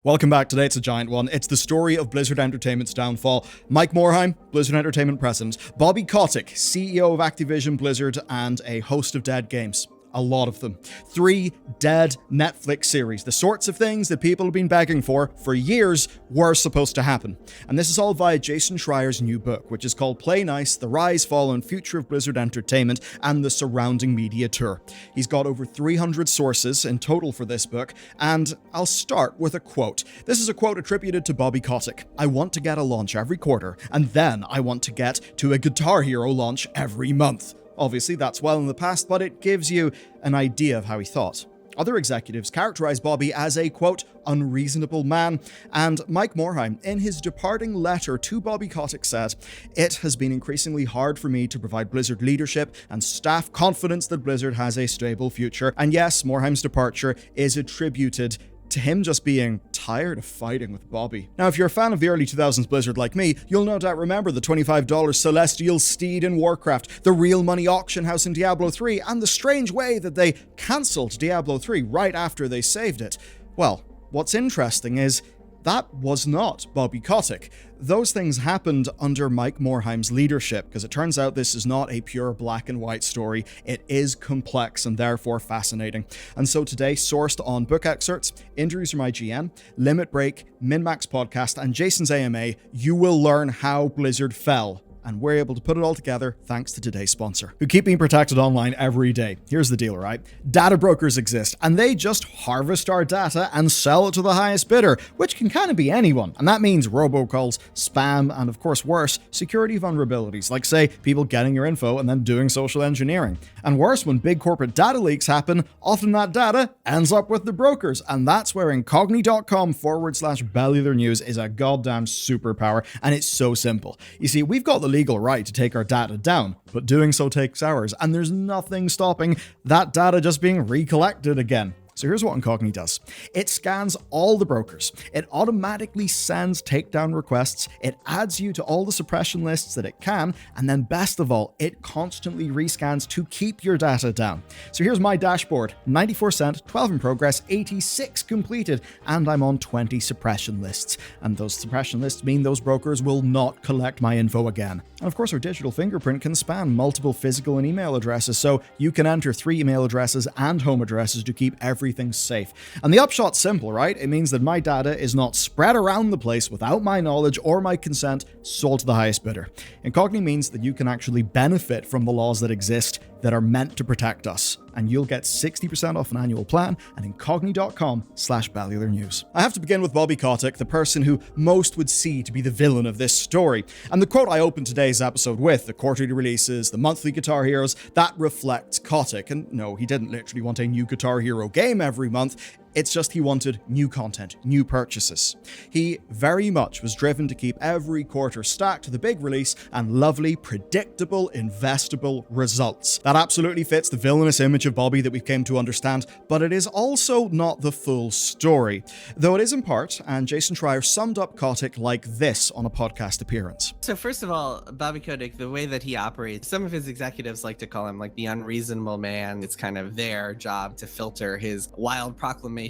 Welcome back. Today it's a giant one. It's the story of Blizzard Entertainment's downfall. Mike Morhaime, Blizzard Entertainment president. Bobby Kotick, CEO of Activision Blizzard and a host of dead games. A lot of them. 3 dead Netflix series. The sorts of things that people have been begging for years were supposed to happen. And this is all via Jason Schreier's new book, which is called Play Nice, The Rise, Fall, and Future of Blizzard Entertainment and the Surrounding Media Tour. He's got over 300 sources in total for this book, and I'll start with a quote. This is a quote attributed to Bobby Kotick. "I want to get a launch every quarter, and then I want to get to a Guitar Hero launch every month." Obviously, that's well in the past, but it gives you an idea of how he thought. Other executives characterize Bobby as a, quote, unreasonable man, and Mike Morhaime, in his departing letter to Bobby Kotick, said, "It has been increasingly hard for me to provide Blizzard leadership and staff confidence that Blizzard has a stable future." And yes, Morhaime's departure is attributed to him just being tired of fighting with Bobby. Now, if you're a fan of the early 2000s Blizzard like me, you'll no doubt remember the $25 Celestial Steed in Warcraft, the real money auction house in Diablo 3, and the strange way that they cancelled Diablo 3 right after they saved it. Well, what's interesting is that was not Bobby Kotick. Those things happened under Mike Morhaime's leadership, because it turns out this is not a pure black and white story. It is complex and therefore fascinating. And so today, sourced on book excerpts, interviews from IGN, Limit Break, MinMax Podcast, and Jason's AMA, you will learn how Blizzard fell. And we're able to put it all together thanks to today's sponsor, who keep being protected online every day. Here's the deal, right? Data brokers exist, and they just harvest our data and sell it to the highest bidder, which can kind of be anyone. And that means robocalls, spam, and of course worse, security vulnerabilities, like say, people getting your info and then doing social engineering. And worse, when big corporate data leaks happen, often that data ends up with the brokers. And that's where Incogni.com/Bellular News is a goddamn superpower, and it's so simple. You see, we've got the legal right to take our data down, but doing so takes hours, and there's nothing stopping that data just being recollected again. So here's what Incogni does. It scans all the brokers. It automatically sends takedown requests. It adds you to all the suppression lists that it can. And then best of all, it constantly rescans to keep your data down. So here's my dashboard. 94 sent, 12 in progress, 86 completed, and I'm on 20 suppression lists. And those suppression lists mean those brokers will not collect my info again. And of course, our digital fingerprint can span multiple physical and email addresses, so you can enter 3 email addresses and home addresses to keep everything's safe. And the upshot's simple, right? It means that my data is not spread around the place without my knowledge or my consent, sold to the highest bidder. Incogni means that you can actually benefit from the laws that exist that are meant to protect us. And you'll get 60% off an annual plan at Incogni.com/Bellular News. I have to begin with Bobby Kotick, the person who most would see to be the villain of this story. And the quote I opened today's episode with, the quarterly releases, the monthly Guitar Heroes, that reflects Kotick. And no, he didn't literally want a new Guitar Hero game every month. It's just he wanted new content, new purchases. He very much was driven to keep every quarter stacked to the big release and lovely, predictable, investable results. That absolutely fits the villainous image of Bobby that we've come to understand, but it is also not the full story. Though it is in part, and Jason Schreier summed up Kotick like this on a podcast appearance. So first of all, Bobby Kotick, the way that he operates, some of his executives like to call him like the unreasonable man. It's kind of their job to filter his wild proclamations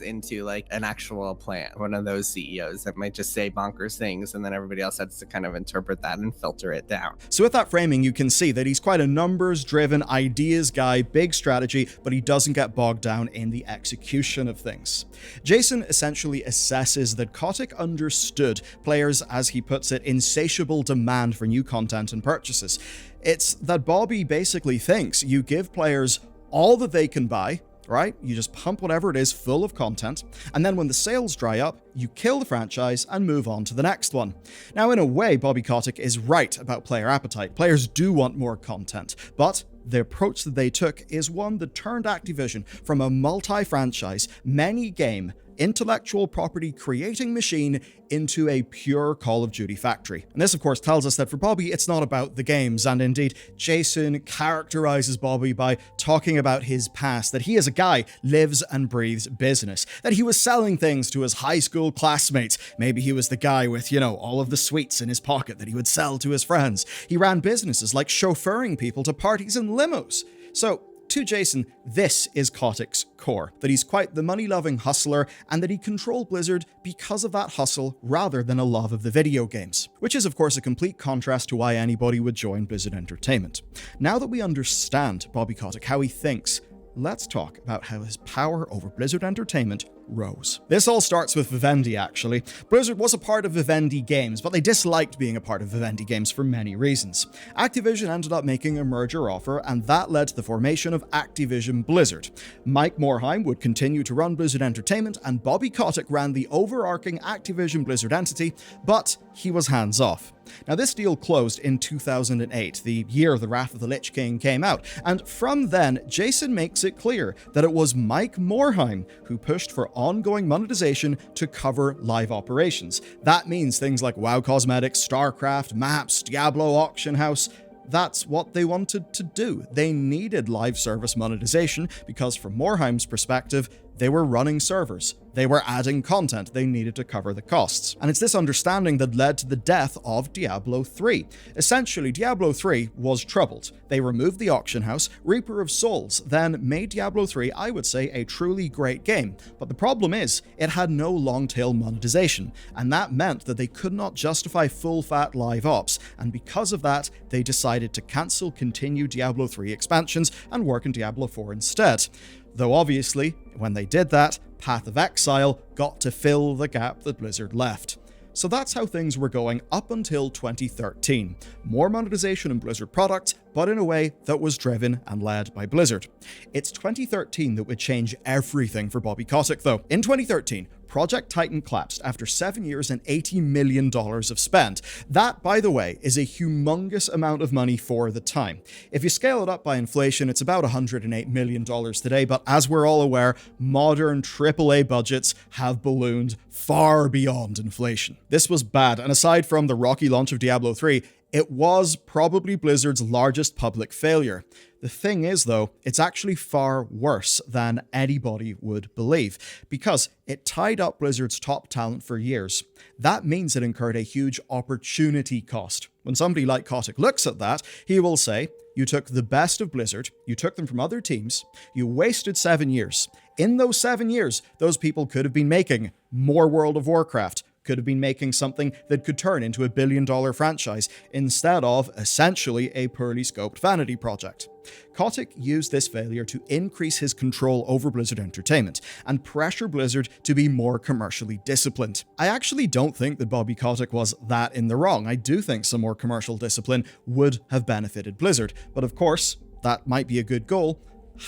into like an actual plan. One of those CEOs that might just say bonkers things and then everybody else has to kind of interpret that and filter it down. So with that framing, you can see that he's quite a numbers-driven ideas guy, big strategy, but he doesn't get bogged down in the execution of things. Jason essentially assesses that Kotick understood players', as he puts it, insatiable demand for new content and purchases. It's that Bobby basically thinks you give players all that they can buy, right? You just pump whatever it is full of content, and then when the sales dry up, you kill the franchise and move on to the next one. Now, in a way, Bobby Kotick is right about player appetite. Players do want more content, but the approach that they took is one that turned Activision from a multi-franchise, many-game, intellectual property creating machine into a pure Call of Duty factory. And this, of course, tells us that for Bobby, it's not about the games. And indeed, Jason characterizes Bobby by talking about his past, that he as a guy lives and breathes business, that he was selling things to his high school classmates. Maybe he was the guy with, all of the sweets in his pocket that he would sell to his friends. He ran businesses like chauffeuring people to parties in limos. So To Jason, this is Kotick's core, that he's quite the money-loving hustler and that he controlled Blizzard because of that hustle rather than a love of the video games, which is of course a complete contrast to why anybody would join Blizzard Entertainment. Now that we understand Bobby Kotick, how he thinks, let's talk about how his power over Blizzard Entertainment rose. This all starts with Vivendi, actually. Blizzard was a part of Vivendi Games, but they disliked being a part of Vivendi Games for many reasons. Activision ended up making a merger offer, and that led to the formation of Activision Blizzard. Mike Morhaime would continue to run Blizzard Entertainment, and Bobby Kotick ran the overarching Activision Blizzard entity, but he was hands-off. Now, this deal closed in 2008, the year The Wrath of the Lich King came out, and from then, Jason makes it clear that it was Mike Morhaime who pushed for ongoing monetization to cover live operations. That means things like WoW Cosmetics, StarCraft, maps, Diablo Auction House. That's what they wanted to do. They needed live service monetization because from Morheime's perspective, they were running servers. They were adding content. They needed to cover the costs. And it's this understanding that led to the death of Diablo 3. Essentially, Diablo 3 was troubled. They removed the auction house, Reaper of Souls, then made Diablo 3, I would say, a truly great game. But the problem is, it had no long-tail monetization, and that meant that they could not justify full-fat live ops, and because of that, they decided to cancel continued Diablo 3 expansions and work in Diablo 4 instead. Though obviously, when they did that, Path of Exile got to fill the gap that Blizzard left. So that's how things were going up until 2013. More monetization in Blizzard products, but in a way that was driven and led by Blizzard. It's 2013 that would change everything for Bobby Kotick, though. In 2013, Project Titan collapsed after 7 years and $80 million of spend. That, by the way, is a humongous amount of money for the time. If you scale it up by inflation, it's about $108 million today, but as we're all aware, modern AAA budgets have ballooned far beyond inflation. This was bad, and aside from the rocky launch of Diablo 3, it was probably Blizzard's largest public failure. The thing is, though, it's actually far worse than anybody would believe, because it tied up Blizzard's top talent for years. That means it incurred a huge opportunity cost. When somebody like Kotick looks at that, he will say, you took the best of Blizzard, you took them from other teams, you wasted 7 years. In those 7 years, those people could have been making more World of Warcraft, could have been making something that could turn into a billion-dollar franchise instead of essentially a poorly scoped vanity project. Kotick used this failure to increase his control over Blizzard Entertainment and pressure Blizzard to be more commercially disciplined. I actually don't think that Bobby Kotick was that in the wrong. I do think some more commercial discipline would have benefited Blizzard, but of course, that might be a good goal.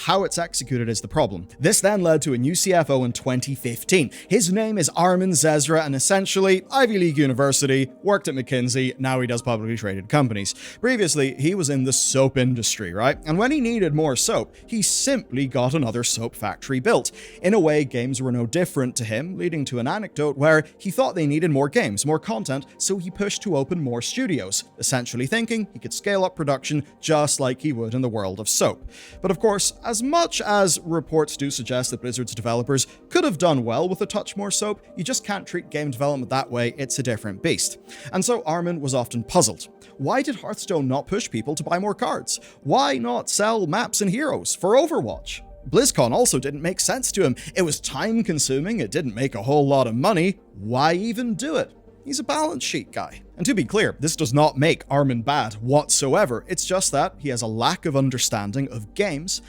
How it's executed is the problem. This then led to a new CFO in 2015. His name is Armin Zezra, and essentially, Ivy League University, worked at McKinsey, now he does publicly traded companies. Previously, he was in the soap industry, right? And when he needed more soap, he simply got another soap factory built. In a way, games were no different to him, leading to an anecdote where he thought they needed more games, more content, so he pushed to open more studios, essentially thinking he could scale up production just like he would in the world of soap. But of course, as much as reports do suggest that Blizzard's developers could have done well with a touch more soap, you just can't treat game development that way, it's a different beast. And so Armin was often puzzled. Why did Hearthstone not push people to buy more cards? Why not sell maps and heroes for Overwatch? BlizzCon also didn't make sense to him. It was time consuming, it didn't make a whole lot of money. Why even do it? He's a balance sheet guy. And to be clear, this does not make Armin bad whatsoever. It's just that he has a lack of understanding of games,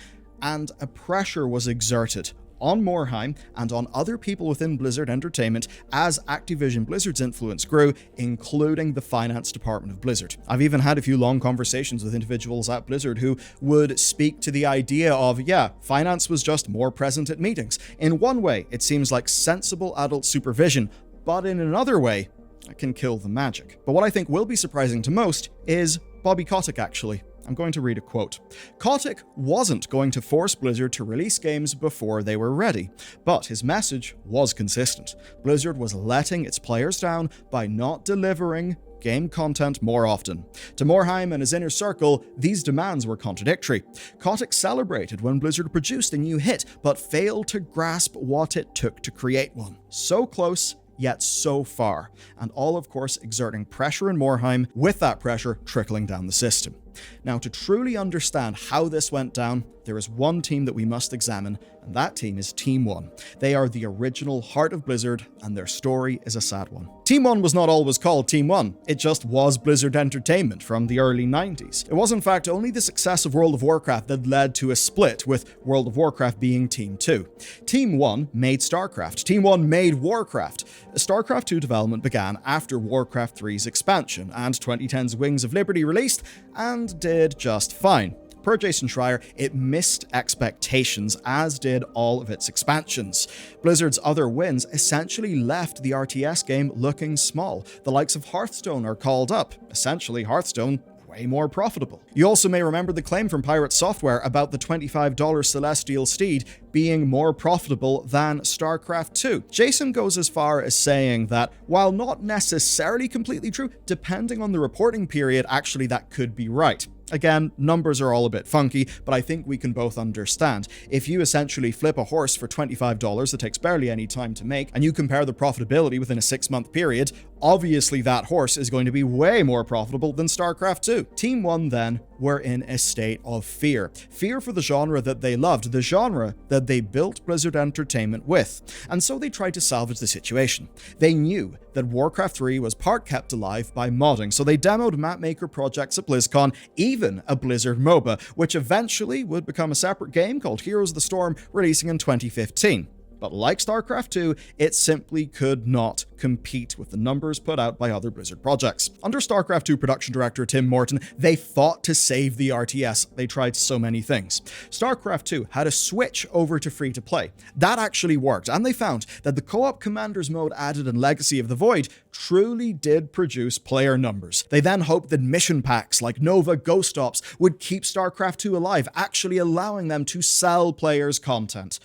and a pressure was exerted on Morhaime and on other people within Blizzard Entertainment as Activision Blizzard's influence grew, including the finance department of Blizzard. I've even had a few long conversations with individuals at Blizzard who would speak to the idea of, yeah, finance was just more present at meetings. In one way, it seems like sensible adult supervision, but in another way, it can kill the magic. But what I think will be surprising to most is Bobby Kotick, actually. I'm going to read a quote. Kotick wasn't going to force Blizzard to release games before they were ready, but his message was consistent. Blizzard was letting its players down by not delivering game content more often. To Morhaime and his inner circle, these demands were contradictory. Kotick celebrated when Blizzard produced a new hit, but failed to grasp what it took to create one. So close, yet so far, and all of course exerting pressure in Morhaime, with that pressure trickling down the system. Now, to truly understand how this went down, there is one team that we must examine, and that team is Team 1. They are the original heart of Blizzard, and their story is a sad one. Team 1 was not always called Team 1, it just was Blizzard Entertainment from the early 90s. It was in fact only the success of World of Warcraft that led to a split, with World of Warcraft being Team 2. Team 1 made StarCraft, Team 1 made Warcraft. StarCraft 2 development began after Warcraft 3's expansion, and 2010's Wings of Liberty released, and did just fine. Per Jason Schreier, it missed expectations, as did all of its expansions. Blizzard's other wins essentially left the RTS game looking small. The likes of Hearthstone are called up. Essentially, Hearthstone way more profitable. You also may remember the claim from Pirate Software about the $25 Celestial Steed being more profitable than StarCraft 2. Jason goes as far as saying that, while not necessarily completely true, depending on the reporting period, actually that could be right. Again, numbers are all a bit funky, but I think we can both understand. If you essentially flip a horse for $25 that takes barely any time to make, and you compare the profitability within a 6-month period, obviously that horse is going to be way more profitable than StarCraft 2. Team 1 then were in a state of fear. Fear for the genre that they loved, the genre that they built Blizzard Entertainment with. And so they tried to salvage the situation. They knew that Warcraft 3 was part kept alive by modding, so they demoed mapmaker projects at BlizzCon, even a Blizzard MOBA, which eventually would become a separate game called Heroes of the Storm, releasing in 2015. But like StarCraft 2, it simply could not compete with the numbers put out by other Blizzard projects. Under StarCraft 2 production director Tim Morton, they fought to save the RTS. They tried so many things. StarCraft 2 had a switch over to free-to-play. That actually worked, and they found that the co-op Commanders mode added in Legacy of the Void truly did produce player numbers. They then hoped that mission packs like Nova Ghost Ops would keep StarCraft 2 alive, actually allowing them to sell players content.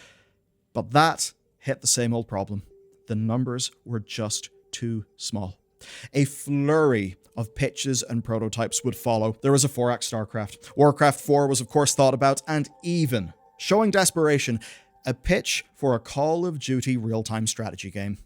But that hit the same old problem. The numbers were just too small. A flurry of pitches and prototypes would follow. There was a 4X StarCraft. Warcraft 4 was of course thought about, and even, showing desperation, a pitch for a Call of Duty real-time strategy game.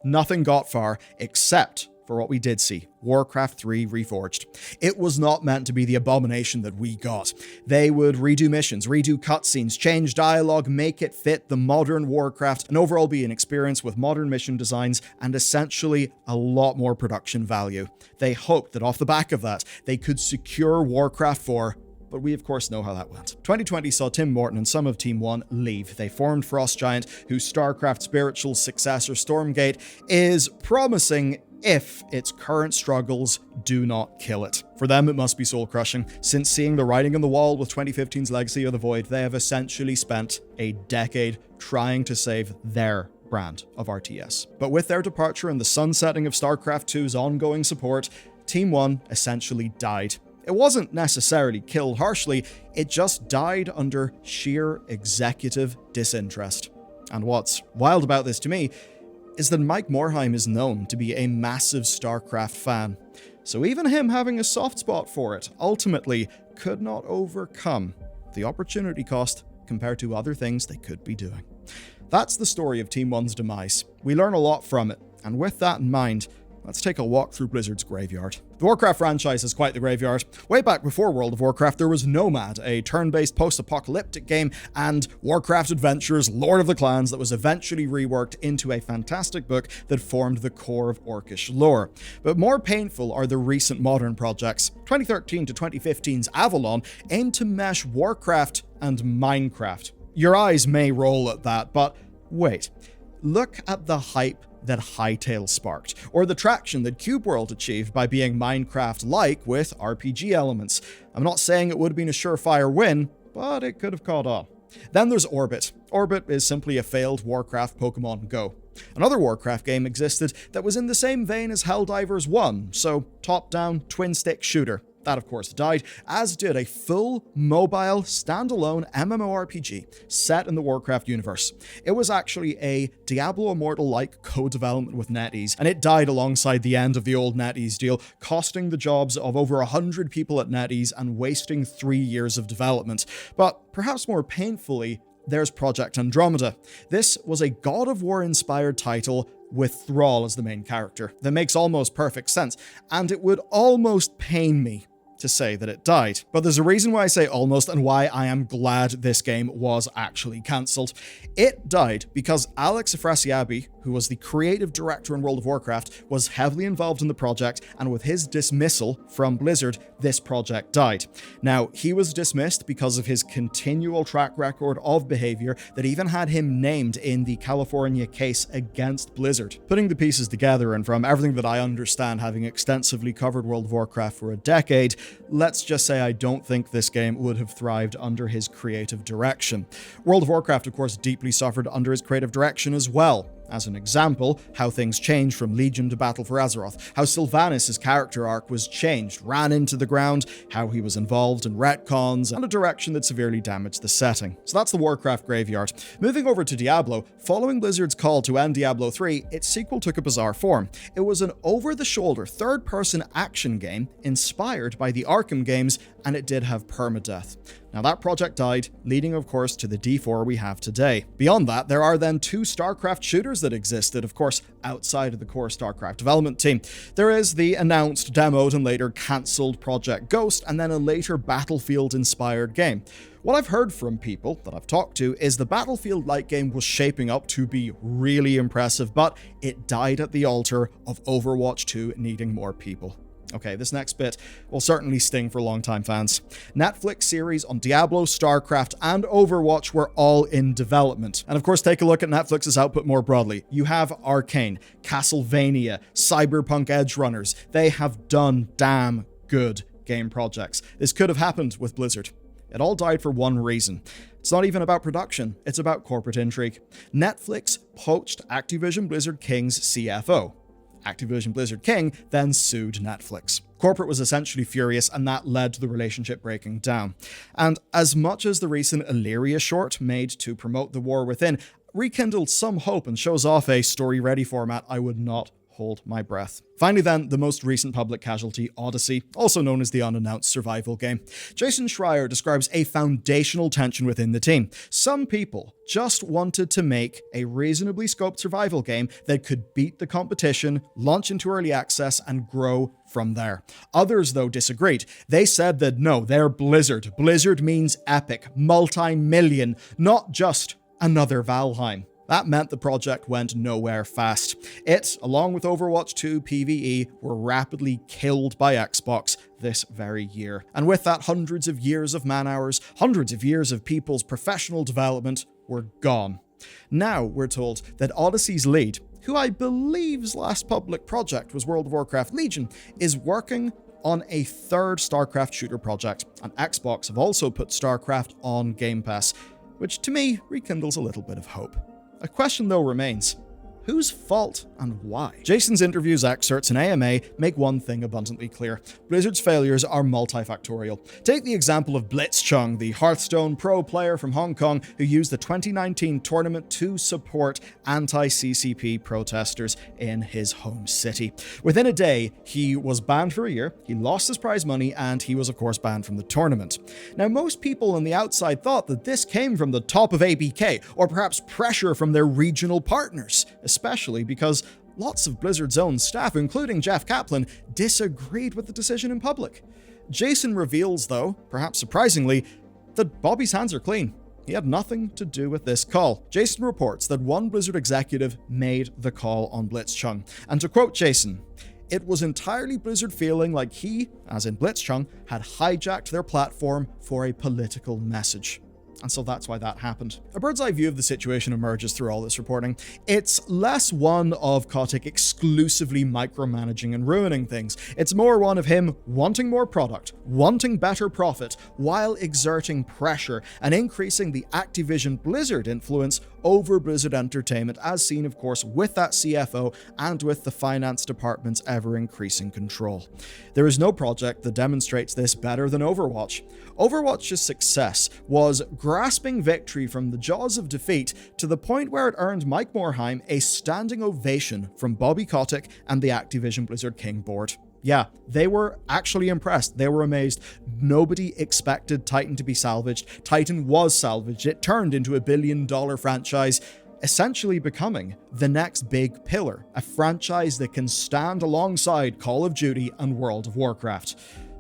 Nothing got far, except for what we did see, Warcraft 3 Reforged. It was not meant to be the abomination that we got. They would redo missions, redo cutscenes, change dialogue, make it fit the modern Warcraft, and overall be an experience with modern mission designs and essentially a lot more production value. They hoped that off the back of that, they could secure Warcraft 4, but we of course know how that went. 2020 saw Tim Morton and some of Team 1 leave. They formed Frost Giant, whose StarCraft spiritual successor Stormgate is promising if its current struggles do not kill it. For them, it must be soul-crushing. Since seeing the writing on the wall with 2015's Legacy of the Void, they have essentially spent a decade trying to save their brand of RTS. But with their departure and the sunsetting of StarCraft 2's ongoing support, Team 1 essentially died. It wasn't necessarily killed harshly, it just died under sheer executive disinterest. And what's wild about this to me is that Mike Morhaime is known to be a massive StarCraft fan. So even him having a soft spot for it ultimately could not overcome the opportunity cost compared to other things they could be doing. That's the story of Team 1's demise. We learn a lot from it, and with that in mind, let's take a walk through Blizzard's graveyard. The Warcraft franchise is quite the graveyard. Way back before World of Warcraft, there was Nomad, a turn-based post-apocalyptic game, and Warcraft Adventures, Lord of the Clans, that was eventually reworked into a fantastic book that formed the core of Orcish lore. But more painful are the recent modern projects. 2013 to 2015's Avalon aimed to mesh Warcraft and Minecraft. Your eyes may roll at that, but wait. Look at the hype that Hytale sparked, or the traction that Cube World achieved by being Minecraft-like with RPG elements. I'm not saying it would have been a surefire win, but it could have caught on. Then there's Orbit. Orbit is simply a failed Warcraft Pokemon Go. Another Warcraft game existed that was in the same vein as Helldivers 1, so top-down twin-stick shooter. That, of course, died, as did a full, mobile, standalone MMORPG set in the Warcraft universe. It was actually a Diablo Immortal-like co-development with NetEase, and it died alongside the end of the old NetEase deal, costing the jobs of over 100 people at NetEase and wasting 3 years of development. But perhaps more painfully, there's Project Andromeda. This was a God of War-inspired title with Thrall as the main character. That makes almost perfect sense, and it would almost pain me to say that it died. But there's a reason why I say almost and why I am glad this game was actually cancelled. It died because Alex Afrasiabi, who was the creative director in World of Warcraft, was heavily involved in the project, and with his dismissal from Blizzard, this project died. Now, he was dismissed because of his continual track record of behavior that even had him named in the California case against Blizzard. Putting the pieces together, and from everything that I understand, having extensively covered World of Warcraft for a decade, let's just say I don't think this game would have thrived under his creative direction. World of Warcraft, of course, deeply suffered under his creative direction as well. As an example, how things changed from Legion to Battle for Azeroth, how Sylvanas' character arc was changed, ran into the ground, how he was involved in retcons, and a direction that severely damaged the setting. So that's the Warcraft graveyard. Moving over to Diablo, following Blizzard's call to end Diablo 3, its sequel took a bizarre form. It was an over-the-shoulder, third-person action game inspired by the Arkham games, and it did have permadeath. Now that project died, leading of course to the D4 we have today. Beyond that, there are then two StarCraft shooters that existed, of course, outside of the core StarCraft development team. There is the announced, demoed, and later cancelled Project Ghost, and then a later Battlefield-inspired game. What I've heard from people that I've talked to is the Battlefield-like game was shaping up to be really impressive, but it died at the altar of Overwatch 2 needing more people. Okay, this next bit will certainly sting for longtime fans. Netflix series on Diablo, StarCraft, and Overwatch were all in development. And of course, take a look at Netflix's output more broadly. You have Arcane, Castlevania, Cyberpunk Edgerunners. They have done damn good game projects. This could have happened with Blizzard. It all died for one reason. It's not even about production, it's about corporate intrigue. Netflix poached Activision Blizzard King's CFO. Activision Blizzard King then sued Netflix. Corporate was essentially furious, and that led to the relationship breaking down. And as much as the recent Illyria short made to promote the war within rekindled some hope and shows off a story-ready format, I would not hold my breath. Finally then, the most recent public casualty, Odyssey, also known as the unannounced survival game. Jason Schreier describes a foundational tension within the team. Some people just wanted to make a reasonably scoped survival game that could beat the competition, launch into early access, and grow from there. Others, though, disagreed. They said that no, they're Blizzard. Blizzard means epic, multi-million, not just another Valheim. That meant the project went nowhere fast. It, along with Overwatch 2 PvE, were rapidly killed by Xbox this very year. And with that, hundreds of years of man-hours, hundreds of years of people's professional development were gone. Now we're told that Odyssey's lead, who I believe's last public project was World of Warcraft Legion, is working on a third StarCraft shooter project, and Xbox have also put StarCraft on Game Pass, which to me rekindles a little bit of hope. A question though remains, whose fault and why? Jason's interviews, excerpts, and AMA make one thing abundantly clear. Blizzard's failures are multifactorial. Take the example of Blitzchung, the Hearthstone pro player from Hong Kong who used the 2019 tournament to support anti-CCP protesters in his home city. Within a day, he was banned for a year, he lost his prize money, and he was of course banned from the tournament. Now, most people on the outside thought that this came from the top of ABK, or perhaps pressure from their regional partners, especially because lots of Blizzard's own staff, including Jeff Kaplan, disagreed with the decision in public. Jason reveals, though, perhaps surprisingly, that Bobby's hands are clean. He had nothing to do with this call. Jason reports that one Blizzard executive made the call on Blitzchung. And to quote Jason, "It was entirely Blizzard feeling like he, as in Blitzchung, had hijacked their platform for a political message." And so that's why that happened. A bird's eye view of the situation emerges through all this reporting. It's less one of Kotick exclusively micromanaging and ruining things. It's more one of him wanting more product, wanting better profit, while exerting pressure and increasing the Activision Blizzard influence over Blizzard Entertainment, as seen, of course, with that CFO and with the finance department's ever-increasing control. There is no project that demonstrates this better than Overwatch. Overwatch's success was grasping victory from the jaws of defeat to the point where it earned Mike Morhaime a standing ovation from Bobby Kotick and the Activision Blizzard King board. Yeah, they were actually impressed. They were amazed. Nobody expected Titan to be salvaged. Titan was salvaged. It turned into a billion-dollar franchise, essentially becoming the next big pillar, a franchise that can stand alongside Call of Duty and World of Warcraft.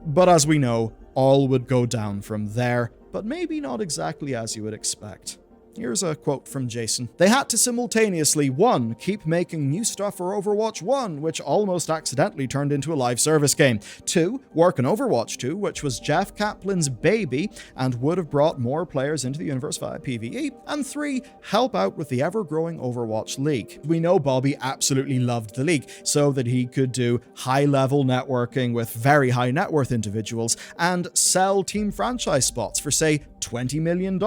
But as we know, all would go down from there, but maybe not exactly as you would expect. Here's a quote from Jason. They had to simultaneously, 1, keep making new stuff for Overwatch 1, which almost accidentally turned into a live service game. 2, work on Overwatch 2, which was Jeff Kaplan's baby and would have brought more players into the universe via PvE. And 3, help out with the ever-growing Overwatch League. We know Bobby absolutely loved the league, so that he could do high-level networking with very high net worth individuals and sell team franchise spots for, say, $20 million.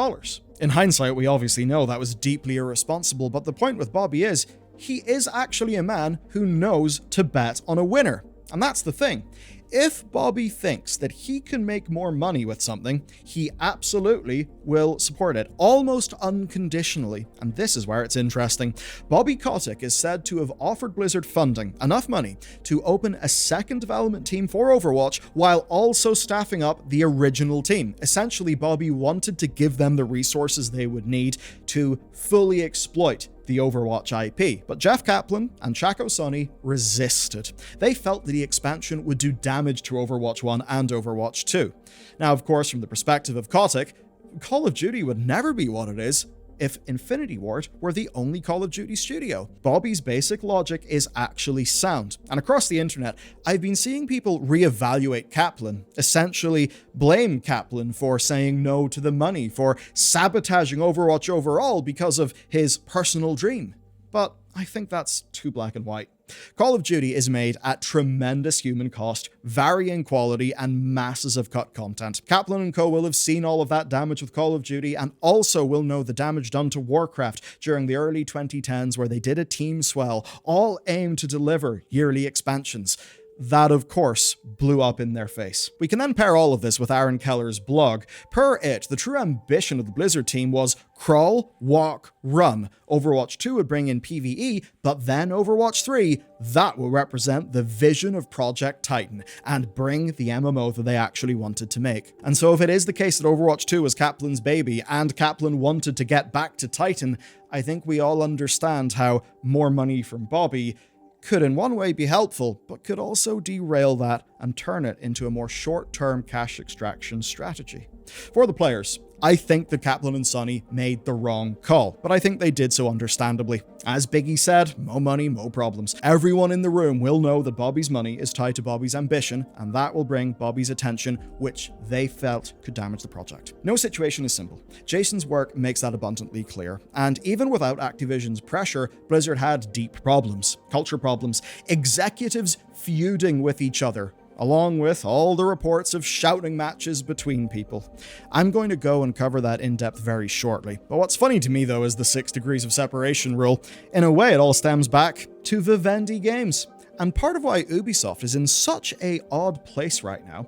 In hindsight, we obviously know that was deeply irresponsible, but the point with Bobby is, he is actually a man who knows to bet on a winner. And that's the thing. If Bobby thinks that he can make more money with something, he absolutely will support it, almost unconditionally. And this is where it's interesting. Bobby Kotick is said to have offered Blizzard funding, enough money, to open a second development team for Overwatch while also staffing up the original team. Essentially, Bobby wanted to give them the resources they would need to fully exploit the Overwatch IP. But Jeff Kaplan and Chaco Sonny resisted. They felt that the expansion would do damage to Overwatch 1 and Overwatch 2. Now, of course, from the perspective of Kotick, Call of Duty would never be what it is if Infinity Ward were the only Call of Duty studio. Bobby's basic logic is actually sound. And across the internet, I've been seeing people reevaluate Kaplan, essentially blame Kaplan for saying no to the money, for sabotaging Overwatch overall because of his personal dream. But I think that's too black and white. Call of Duty is made at tremendous human cost, varying quality, and masses of cut content. Kaplan and co will have seen all of that damage with Call of Duty, and also will know the damage done to Warcraft during the early 2010s, where they did a team swell, all aimed to deliver yearly expansions. That, of course, blew up in their face. We can then pair all of this with Aaron Keller's blog. Per it, the true ambition of the Blizzard team was crawl, walk, run. Overwatch 2 would bring in PvE, but then Overwatch 3, that will represent the vision of Project Titan and bring the MMO that they actually wanted to make. And so if it is the case that Overwatch 2 was Kaplan's baby and Kaplan wanted to get back to Titan, I think we all understand how more money from Bobby could in one way be helpful, but could also derail that and turn it into a more short-term cash extraction strategy. For the players, I think that Kaplan and Sonny made the wrong call, but I think they did so understandably. As Biggie said, mo money, mo problems. Everyone in the room will know that Bobby's money is tied to Bobby's ambition, and that will bring Bobby's attention, which they felt could damage the project. No situation is simple. Jason's work makes that abundantly clear, and even without Activision's pressure, Blizzard had deep problems, culture problems, executives feuding with each other, along with all the reports of shouting matches between people. I'm going to go and cover that in depth very shortly. But what's funny to me, though, is the 6 degrees of separation rule. In a way, it all stems back to Vivendi Games. And part of why Ubisoft is in such an odd place right now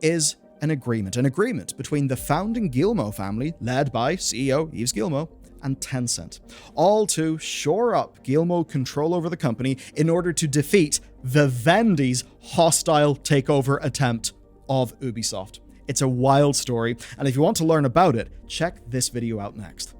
is an agreement between the founding Guillemot family, led by CEO Yves Guillemot, and Tencent, all to shore up Guillemot control over the company in order to defeat Vivendi's hostile takeover attempt of Ubisoft. It's a wild story, and if you want to learn about it, check this video out next.